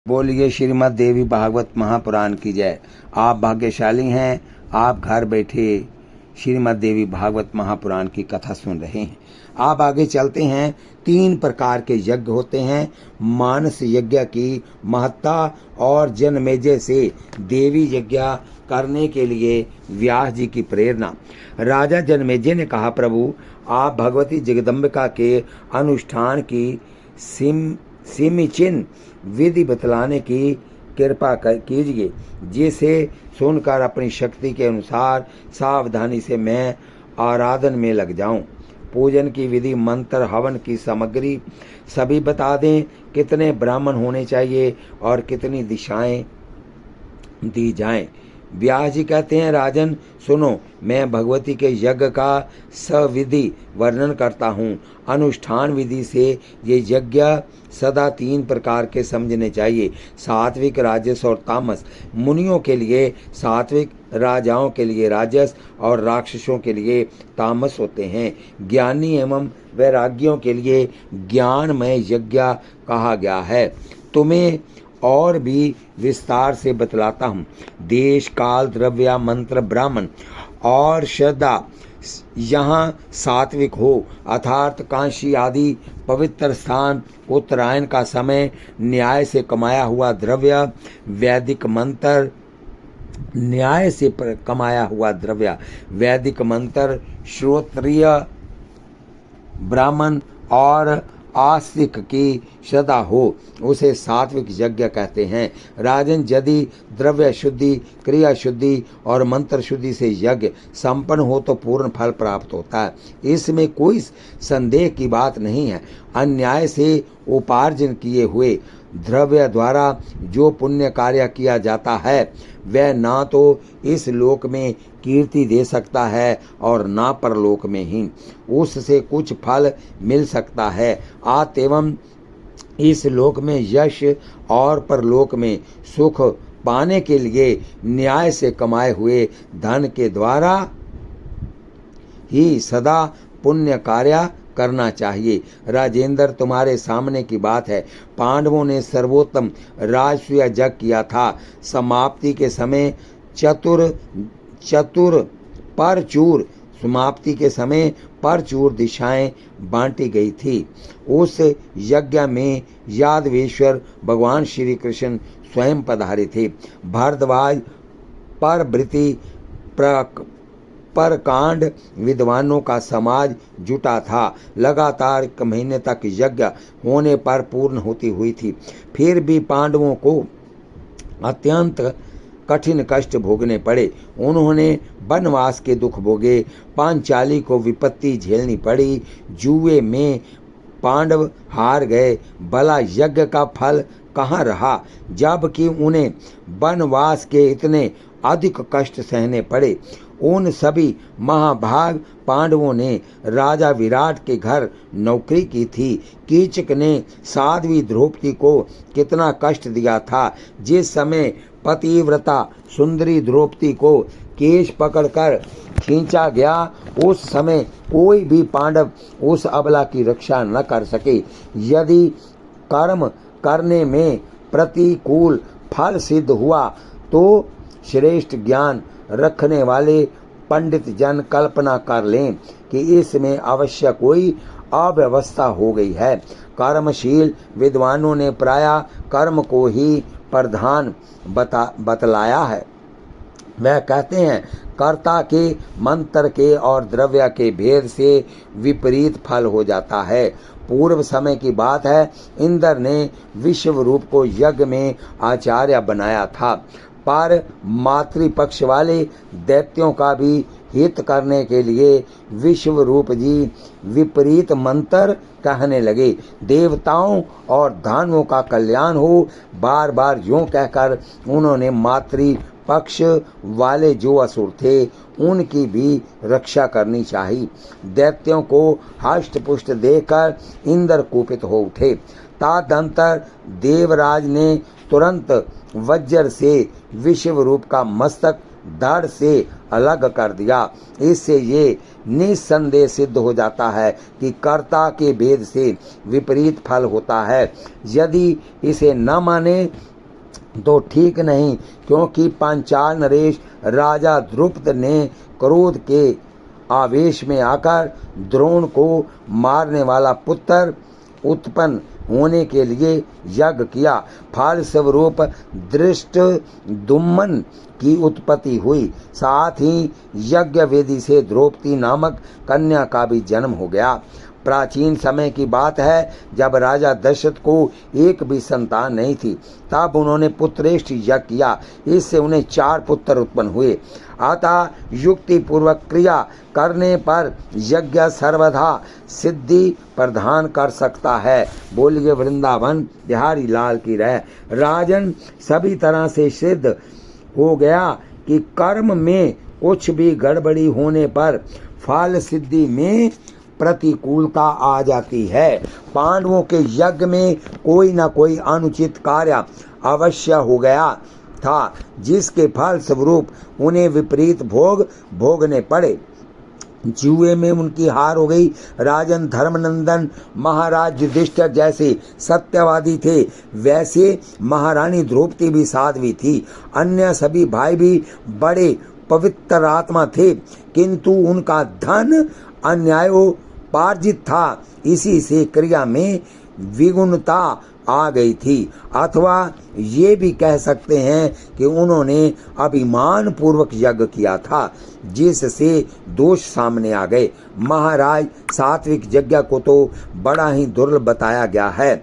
बोलिए श्रीमद् देवी भागवत महापुराण की जय। आप भाग्यशाली हैं, आप घर बैठे श्रीमद् देवी भागवत महापुराण की कथा सुन रहे हैं। आप आगे चलते हैं। 3 प्रकार के यज्ञ होते हैं। मानस यज्ञ की महत्ता और जनमेजय से देवी यज्ञ करने के लिए व्यास जी की प्रेरणा। राजा जनमेजय ने कहा, प्रभु आप भगवती जगदम्बिका के अनुष्ठान की समीचीन विधि बतलाने की कृपा कीजिए, जिसे सुनकर अपनी शक्ति के अनुसार सावधानी से मैं आराधन में लग जाऊं। पूजन की विधि, मंत्र, हवन की सामग्री सभी बता दें। कितने ब्राह्मण होने चाहिए और कितनी दिशाएं दी जाएं। व्यास जी कहते हैं, राजन सुनो, मैं भगवती के यज्ञ का सविधि वर्णन करता हूँ। अनुष्ठान विधि से ये यज्ञ सदा 3 प्रकार के समझने चाहिए। सात्विक, राजस और तामस। मुनियों के लिए सात्विक, राजाओं के लिए राजस और राक्षसों के लिए तामस होते हैं। ज्ञानी एवं वैरागियों के लिए ज्ञानमय यज्ञ कहा गया है। तुम्हें और भी विस्तार से बतलाता हूँ। देश, काल, द्रव्य, मंत्र, ब्राह्मण और श्रद्धा यहाँ सात्विक हो, अर्थात काशी आदि पवित्र स्थान, उत्तरायण का समय, न्याय से कमाया हुआ द्रव्य, वैदिक मंत्र, न्याय से कमाया हुआ द्रव्य, वैदिक मंत्र, श्रोत्रिय ब्राह्मण और आस्तिक की श्रद्धा हो, उसे सात्विक यज्ञ कहते हैं। राजन, यदि द्रव्य शुद्धि, क्रिया शुद्धि और मंत्र शुद्धि से यज्ञ संपन्न हो तो पूर्ण फल प्राप्त होता है। इसमें कोई संदेह की बात नहीं है। अन्याय से उपार्जन किए हुए द्रव्य द्वारा जो पुण्य कार्य किया जाता है वह ना तो इस लोक में कीर्ति दे सकता है और ना परलोक में ही उससे कुछ फल मिल सकता है। एवं इस लोक में यश और परलोक में सुख पाने के लिए न्याय से कमाए हुए धन के द्वारा ही सदा पुण्य कार्य करना चाहिए। राजेंद्र, तुम्हारे सामने की बात है। पांडवों ने सर्वोत्तम राजसूय यज्ञ किया था। समाप्ति के समय परचूर दिशाएं बांटी गई थी। उस यज्ञ में यादवेश्वर भगवान श्री कृष्ण स्वयं पधारे थे। भारद्वाज, परवृति, परकांड विद्वानों का समाज जुटा था। लगातार 1 महीने तक यज्ञ होने पर पूर्ण होती हुई थी। फिर भी पांडवों को अत्यंत कठिन कष्ट भोगने पड़े। उन्होंने वनवास के दुख भोगे। पांचाली को विपत्ति झेलनी पड़ी। जुए में पांडव हार गए। भला यज्ञ का फल कहाँ रहा, जबकि उन्हें वनवास के इतने अधिक कष्ट सहने पड़े। उन सभी महाभाग पांडवों ने राजा विराट के घर नौकरी की थी। कीचक ने साध्वी द्रौपदी को कितना कष्ट दिया था। जिस समय पतिव्रता सुंदरी द्रौपदी को केश पकड़कर खींचा गया, उस समय कोई भी पांडव उस अबला की रक्षा न कर सके। यदि कर्म करने में प्रतिकूल फल सिद्ध हुआ तो श्रेष्ठ ज्ञान रखने वाले पंडित जन कल्पना कर लें कि इसमें अवश्य कोई अव्यवस्था हो गई है। कर्मशील विद्वानों ने प्रायः कर्म को ही प्रधान बतलाया है। वह कहते हैं, कर्ता के, मंत्र के और द्रव्य के भेद से विपरीत फल हो जाता है। पूर्व समय की बात है, इंद्र ने विश्वरूप को यज्ञ में आचार्य बनाया था, पर मातृपक्ष वाले दैत्यों का भी हित करने के लिए विश्वरूप जी विपरीत मंत्र कहने लगे। देवताओं और दानवों का कल्याण हो, बार बार यूं कहकर उन्होंने मातृपक्ष वाले जो असुर थे उनकी भी रक्षा करनी चाहिए। दैत्यों को हष्ट पुष्ट देखकर इंद्र कुपित हो उठे। तदंतर देवराज ने तुरंत वज्र से विश्वरूप का मस्तक धड़ से अलग कर दिया। इससे ये निस्संदेह सिद्ध हो जाता है कि कर्ता के भेद से विपरीत फल होता है। यदि इसे न माने तो ठीक नहीं, क्योंकि पांचाल नरेश राजा द्रुपद ने क्रोध के आवेश में आकर द्रोण को मारने वाला पुत्र उत्पन्न होने के लिए यज्ञ किया। फल स्वरूप धृष्टद्युम्न की उत्पत्ति हुई। साथ ही यज्ञ वेदी से द्रौपदी नामक कन्या का भी जन्म हो गया। प्राचीन समय की बात है, जब राजा दशरथ को एक भी संतान नहीं थी, तब उन्होंने पुत्रेष्ठ यज्ञ किया। इससे उन्हें 4 पुत्र उत्पन्न हुए। अतः युक्ति पूर्वक क्रिया करने पर यज्ञ सर्वदा सिद्धि प्रदान कर सकता है। बोलिए वृंदावन बिहारी लाल की रह। राजन सभी तरह से सिद्ध हो गया कि कर्म में कुछ भी गड़बड़ी होने पर फल सिद्धि में प्रतिकूलता आ जाती है। पांडवों के यज्ञ में कोई न कोई अनुचित कार्य अवश्य हो गया था, जिसके फल स्वरूप उन्हें विपरीत भोग भोगने पड़े। जुए में उनकी हार हो गई। राजन धर्मनंदन महाराज युधिष्ठिर जैसे सत्यवादी थे, वैसे महारानी द्रौपदी भी साध्वी थी। अन्य सभी भाई भी बड़े पवित्र आत्मा थे, किंतु उनका धन अन्यायोपार्जित था। इसी से क्रिया में विगुणता आ गई थी, अथवा ये भी कह सकते हैं कि उन्होंने अभिमान पूर्वक यज्ञ किया था, जिससे दोष सामने आ गए। महाराज सात्विक यज्ञ को तो बड़ा ही दुर्लभ बताया गया है।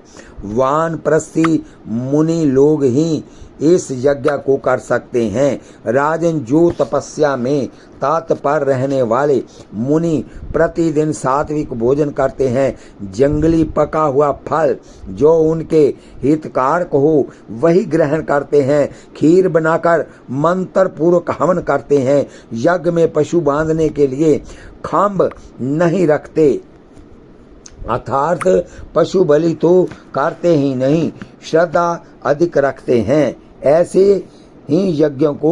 वानप्रस्थी मुनि लोग ही इस यज्ञ को कर सकते हैं। राजन, जो तपस्या में तत्पर रहने वाले मुनि प्रतिदिन सात्विक भोजन करते हैं, जंगली पका हुआ फल जो उनके हितकारक हो वही ग्रहण करते हैं, खीर बनाकर मंत्र पूर्वक हवन करते हैं, यज्ञ में पशु बांधने के लिए खम्भ नहीं रखते, अर्थात पशु बलि तो करते ही नहीं, श्रद्धा अधिक रखते हैं। ऐसे ही यज्ञों को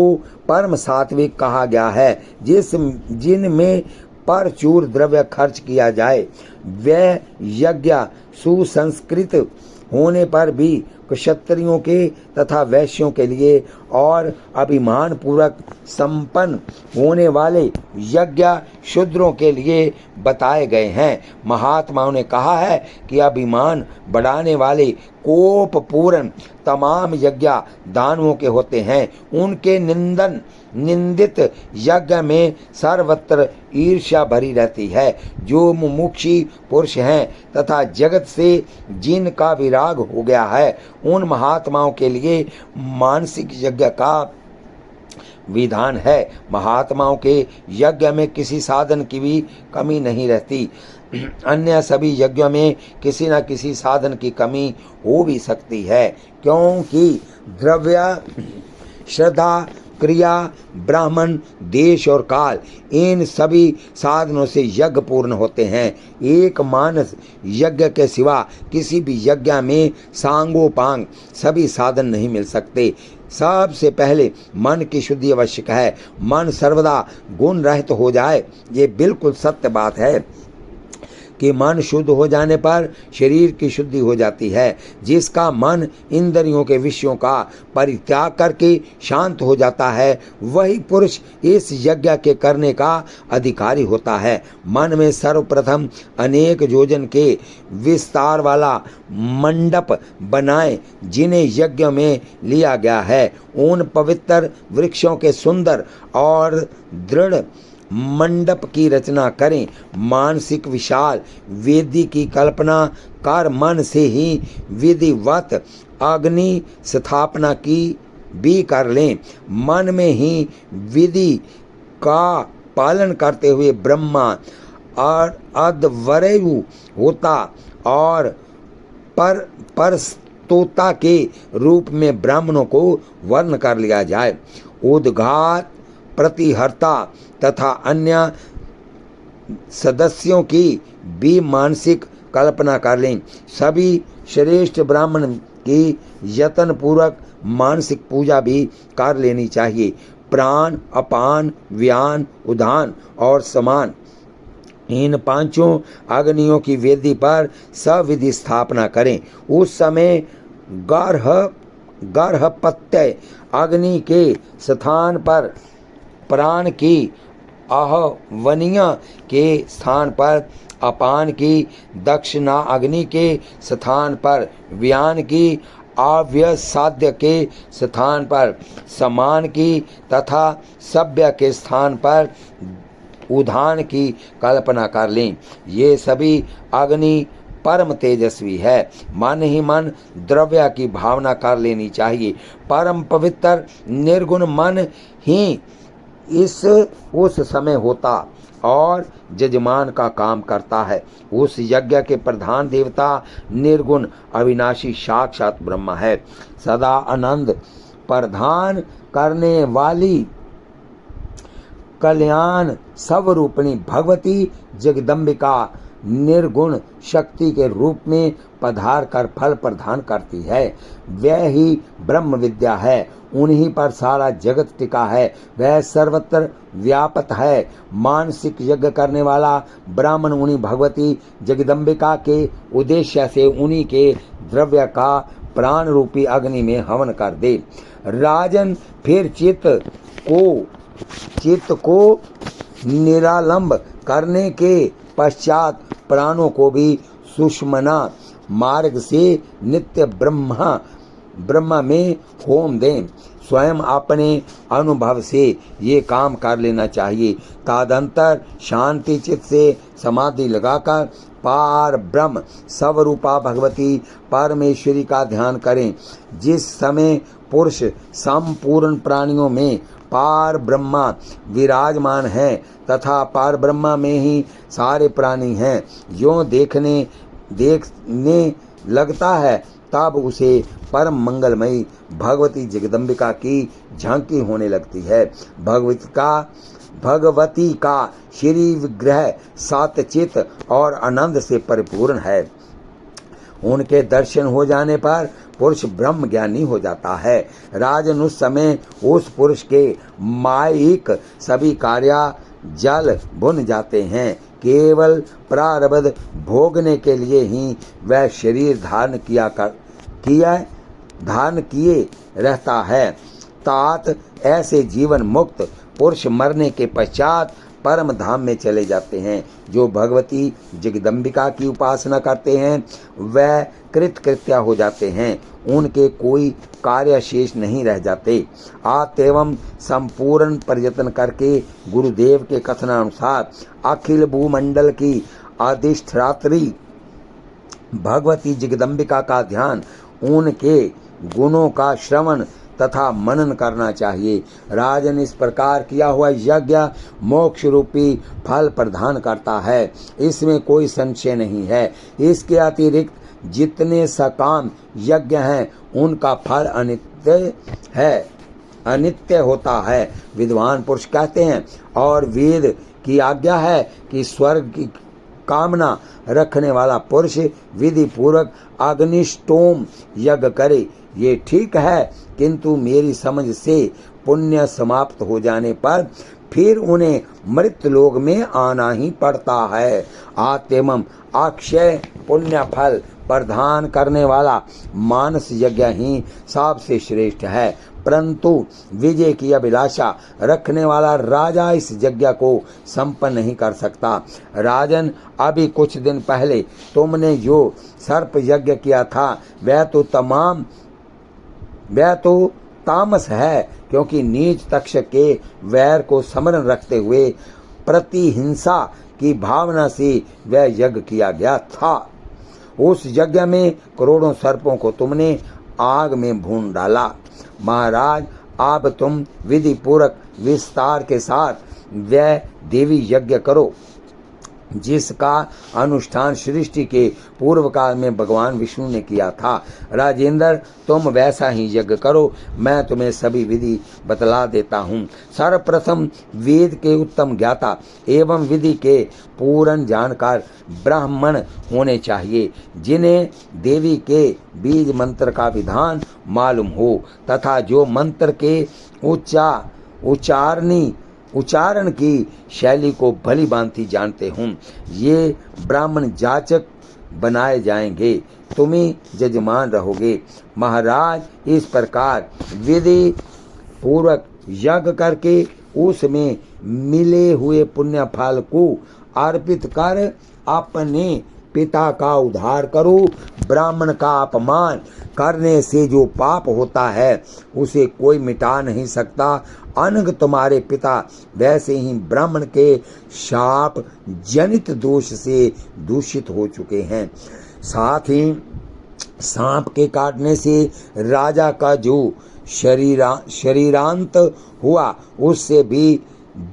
परम सात्विक कहा गया है, जिनमें प्रचुर द्रव्य खर्च किया जाए। वह यज्ञ सुसंस्कृत होने पर भी क्षत्रियों के तथा वैश्यों के लिए और अभिमान पूर्वक संपन्न होने वाले यज्ञ शूद्रों के लिए बताए गए हैं। महात्माओं ने कहा है कि अभिमान बढ़ाने वाले कोप पूर्ण तमाम यज्ञ दानवों के होते हैं। उनके निंदित यज्ञ में सर्वत्र ईर्ष्या भरी रहती है। जो मुमुक्षी पुरुष हैं तथा जगत से जिनका विराग हो गया है, उन महात्माओं के लिए मानसिक यज्ञ का विधान है। महात्माओं के यज्ञ में किसी साधन की भी कमी नहीं रहती। अन्य सभी यज्ञों में किसी न किसी साधन की कमी हो भी सकती है, क्योंकि द्रव्य, श्रद्धा, क्रिया, ब्राह्मण, देश और काल, इन सभी साधनों से यज्ञ पूर्ण होते हैं। एक मानस यज्ञ के सिवा किसी भी यज्ञ में सांगोपांग सभी साधन नहीं मिल सकते। सबसे पहले मन की शुद्धि आवश्यक है। मन सर्वदा गुण रहित हो जाए, ये बिल्कुल सत्य बात है कि मन शुद्ध हो जाने पर शरीर की शुद्धि हो जाती है। जिसका मन इंद्रियों के विषयों का परित्याग करके शांत हो जाता है, वही पुरुष इस यज्ञ के करने का अधिकारी होता है। मन में सर्वप्रथम अनेक योजन के विस्तार वाला मंडप बनाए, जिन्हें यज्ञ में लिया गया है। उन पवित्र वृक्षों के सुंदर और दृढ़ मंडप की रचना करें। मानसिक विशाल वेदी की कल्पना कर मन से ही विधिवत अग्नि स्थापना की भी कर लें। मन में ही विधि का पालन करते हुए ब्रह्मा और अद्वरेयु होता और परस्तोता के रूप में ब्राह्मणों को वर्ण कर लिया जाए। उद्घात, प्रतिहर्ता तथा अन्य सदस्यों की भी मानसिक कल्पना कर लें। सभी श्रेष्ठ ब्राह्मण की यत्न पूर्वक मानसिक पूजा भी कर लेनी चाहिए। प्राण, अपान, व्यान, उदान और समान, इन पांचों अग्नियों की वेदी पर सविधि स्थापना करें। उस समय गर्ह गर्भपत्य अग्नि के स्थान पर प्राण की, आहवनीय के स्थान पर अपान की, दक्षिणा अग्नि के स्थान पर व्यान की, अव्यसाध्य के स्थान पर समान की तथा सभ्य के स्थान पर उधान की कल्पना कर लें। ये सभी अग्नि परम तेजस्वी है। मन ही मन द्रव्य की भावना कर लेनी चाहिए। परम पवित्र निर्गुण मन ही उस समय होता और जजमान का काम करता है। उस यज्ञ के प्रधान देवता निर्गुण अविनाशी साक्षात ब्रह्म है। सदा आनंद प्रदान करने वाली कल्याण स्वरूपिणी भगवती जगदम्बिका निर्गुण शक्ति के रूप में पधार कर फल प्रदान करती है। वह ही ब्रह्म विद्या है। उन्हीं पर सारा जगत टिका है। वह सर्वत्र व्यापक है। मानसिक यज्ञ करने वाला ब्राह्मण उन्हीं भगवती जगदम्बिका के उद्देश्य से उन्हीं के द्रव्य का प्राण रूपी अग्नि में हवन कर दे। राजन फिर चित्त को निरालंब करने के पश्चात प्राणों को भी सुषमना मार्ग से नित्य ब्रह्म में होम दें। स्वयं अपने अनुभव से ये काम कर लेना चाहिए। तदंतर शांति चित्त से समाधि लगाकर पार ब्रह्म स्वरूपा भगवती परमेश्वरी का ध्यान करें। जिस समय पुरुष संपूर्ण प्राणियों में पार ब्रह्मा विराजमान है तथा पार ब्रह्मा में ही सारे प्राणी हैं, यों देखने लगता है, तब उसे परम मंगलमयी भगवती जगदम्बिका की झांकी होने लगती है। भगवती का श्री विग्रह सतचित और आनंद से परिपूर्ण है। उनके दर्शन हो जाने पर पुरुष ब्रह्म ज्ञानी हो जाता है। राजन उस समय उस पुरुष के मायिक सभी कार्य जल भुन जाते हैं। केवल प्रारब्ध भोगने के लिए ही वह शरीर धारण किए रहता है। तात ऐसे जीवन मुक्त पुरुष मरने के पश्चात परम धाम में चले जाते हैं। जो भगवती जगदम्बिका की उपासना करते हैं वह कृतकृत्य हो जाते हैं। उनके कोई कार्य शेष नहीं रह जाते। एवं संपूर्ण प्रयत्न करके गुरुदेव के कथनानुसार अखिल भूमंडल की अधिष्ठात्री भगवती जगदम्बिका का ध्यान, उनके गुणों का श्रवण तथा मनन करना चाहिए। राजन इस प्रकार किया हुआ यज्ञ मोक्ष रूपी फल प्रदान करता है, इसमें कोई संशय नहीं है। इसके अतिरिक्त जितने सकाम यज्ञ हैं उनका फल अनित्य होता है। विद्वान पुरुष कहते हैं और वेद की आज्ञा है कि स्वर्ग की कामना रखने वाला पुरुष विधि पूर्वक अग्निष्टोम यज्ञ करे। ये ठीक है, किंतु मेरी समझ से पुण्य समाप्त हो जाने पर फिर उन्हें मृत लोक में आना ही पड़ता है। आत्मम अक्षय पुण्य फल प्रदान करने वाला मानस यज्ञ ही सबसे श्रेष्ठ है, परंतु विजय की अभिलाषा रखने वाला राजा इस यज्ञ को संपन्न नहीं कर सकता। राजन, अभी कुछ दिन पहले तुमने जो सर्प यज्ञ किया था वह तो तामस है, क्योंकि नीच तक्षक के वैर को स्मरण रखते हुए प्रतिहिंसा की भावना से वह यज्ञ किया गया था। उस यज्ञ में करोड़ों सर्पों को तुमने आग में भून डाला। महाराज, अब तुम विधि पूर्वक विस्तार के साथ वह देवी यज्ञ करो जिसका अनुष्ठान सृष्टि के पूर्व काल में भगवान विष्णु ने किया था। राजेंद्र, तुम वैसा ही यज्ञ करो। मैं तुम्हें सभी विधि बतला देता हूँ। सर्वप्रथम वेद के उत्तम ज्ञाता एवं विधि के पूर्ण जानकार ब्राह्मण होने चाहिए, जिन्हें देवी के बीज मंत्र का विधान मालूम हो तथा जो मंत्र के उच्चारण की शैली को भली भांति जानते हों। ये ब्राह्मण जाचक बनाए जाएंगे। तुम ही जजमान रहोगे। महाराज इस प्रकार विधि पूर्वक यज्ञ करके उसमें मिले हुए पुण्य फल को अर्पित कर अपने पिता का उद्धार करो। ब्राह्मण का अपमान करने से जो पाप होता है उसे कोई मिटा नहीं सकता। अनग तुम्हारे पिता वैसे ही ब्राह्मण के शाप जनित दोष से दूषित हो चुके हैं। साथ ही सांप के काटने से राजा का जो शरीरांत हुआ उससे भी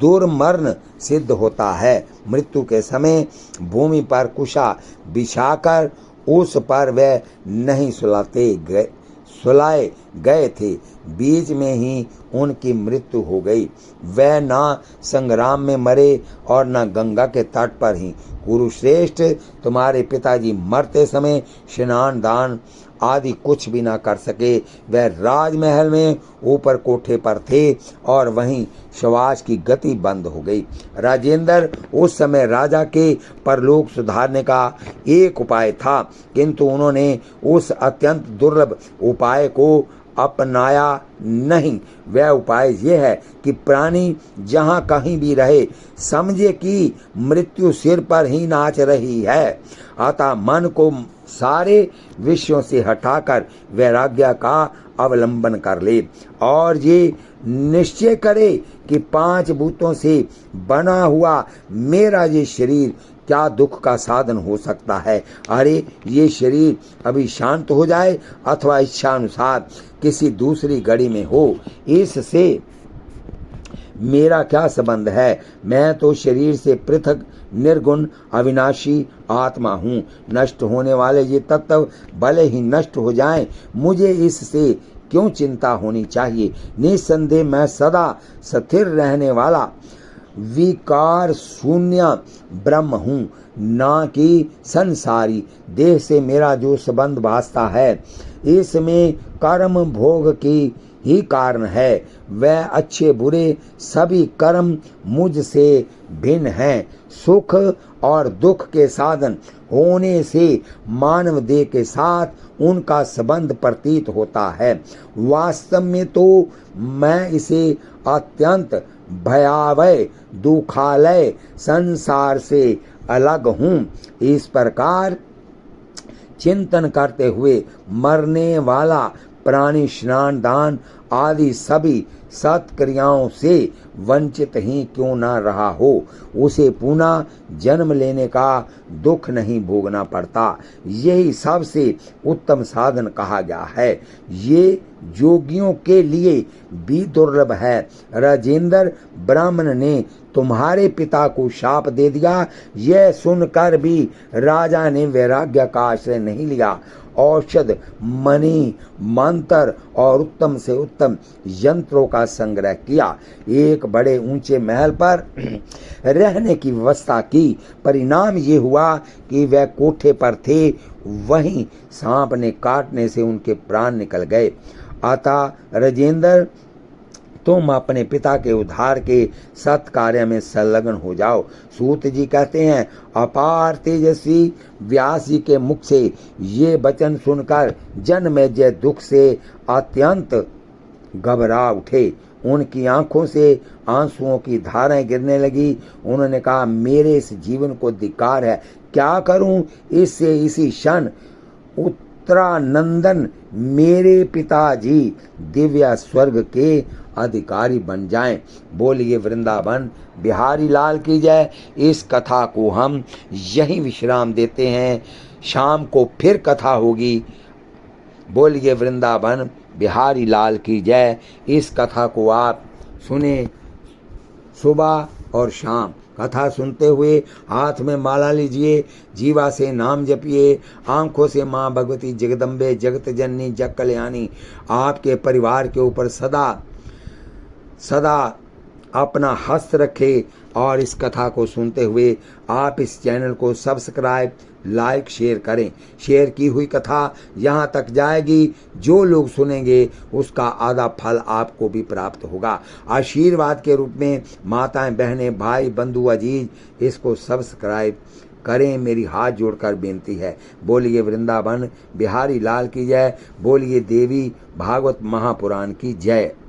दुर्मरण सिद्ध होता है। मृत्यु के समय भूमि पर कुशा बिछाकर उस पर वे नहीं सुलाए गए थे, बीच में ही उनकी मृत्यु हो गई। वे ना संग्राम में मरे और न गंगा के तट पर ही। कुरुश्रेष्ठ तुम्हारे पिताजी मरते समय स्नान दान आदि कुछ भी ना कर सके। वह राजमहल में ऊपर कोठे पर थे और वहीं श्वास की गति बंद हो गई। राजेंद्र, उस समय राजा के परलोक सुधारने का एक उपाय था, किंतु उन्होंने उस अत्यंत दुर्लभ उपाय को अपनाया नहीं। वह उपाय यह है कि प्राणी जहाँ कहीं भी रहे समझे कि मृत्यु सिर पर ही नाच रही है। अतः मन को सारे विषयों से हटाकर वैराग्य का अवलंबन कर ले और ये निश्चय करे कि 5 भूतों से बना हुआ मेरा ये शरीर क्या दुख का साधन हो सकता है। अरे ये शरीर अभी शांत हो जाए अथवा इच्छा अनुसार किसी दूसरी घड़ी में हो, इससे मेरा क्या संबंध है। मैं तो शरीर से पृथक निर्गुण अविनाशी आत्मा हूँ। नष्ट होने वाले ये तत्व भले ही नष्ट हो जाएं, मुझे इससे क्यों चिंता होनी चाहिए। निस्संदेह मैं सदा स्थिर रहने वाला विकार शून्य ब्रह्म हूँ, ना कि संसारी देह से मेरा जो संबंध भासता है इसमें कर्म भोग की ही कारण है। वह अच्छे बुरे सभी कर्म मुझसे भिन्न हैं। सुख और दुख के साधन होने से मानव देह के साथ उनका संबंध प्रतीत होता है। वास्तव में तो मैं इसे अत्यंत भयावह दुखालय संसार से अलग हूँ। इस प्रकार चिंतन करते हुए मरने वाला प्राणी स्नान दान आदि सभी सत्क्रियाओं से वंचित ही क्यों न रहा हो, उसे पुनः जन्म लेने का दुख नहीं भोगना पड़ता। यही सबसे उत्तम साधन कहा गया है। ये योगियों के लिए भी दुर्लभ है। राजेंद्र, ब्राह्मण ने तुम्हारे पिता को शाप दे दिया। यह सुनकर भी राजा ने वैराग्य का आश्रय नहीं लिया। औषध, मणि, मंत्र और उत्तम से उत्तम यंत्रों का संग्रह किया। एक बड़े ऊंचे महल पर रहने की व्यवस्था की। परिणाम ये हुआ कि वह कोठे पर थे, वहीं सांप ने काटने से उनके प्राण निकल गए। अतः राजेंद्र, तुम अपने पिता के उद्धार के सत्कार्य में संलग्न हो जाओ। सूत जी कहते हैं, अपार तेजस्वी व्यास जी के मुख से ये वचन सुनकर जन्मेजय दुख से अत्यंत घबरा उठे। उनकी आंखों से आंसुओं की धाराएं गिरने लगी। उन्होंने कहा, मेरे इस जीवन को धिक्कार है, क्या करूं इससे इसी क्षण उत्तरानंदन मेरे पिताजी दिव्य स्वर्ग के अधिकारी बन जाएं। बोलिए वृंदावन बिहारी लाल की जय। इस कथा को हम यहीं विश्राम देते हैं, शाम को फिर कथा होगी। बोलिए वृंदावन बिहारी लाल की जय। इस कथा को आप सुने सुबह और शाम। कथा सुनते हुए हाथ में माला लीजिए, जीवा से नाम जपिए, आंखों से माँ भगवती जगदम्बे जगत जननी जग कल्याणी आपके परिवार के ऊपर सदा सदा अपना हस्त रखे। और इस कथा को सुनते हुए आप इस चैनल को सब्सक्राइब, लाइक, शेयर करें। शेयर की हुई कथा यहाँ तक जाएगी, जो लोग सुनेंगे उसका आधा फल आपको भी प्राप्त होगा। आशीर्वाद के रूप में माताएं, बहनें, भाई, बंधु, अजीज इसको सब्सक्राइब करें, मेरी हाथ जोड़कर बेनती है। बोलिए वृंदावन बिहारी लाल की जय, बोलिए देवी भागवत महापुराण की जय।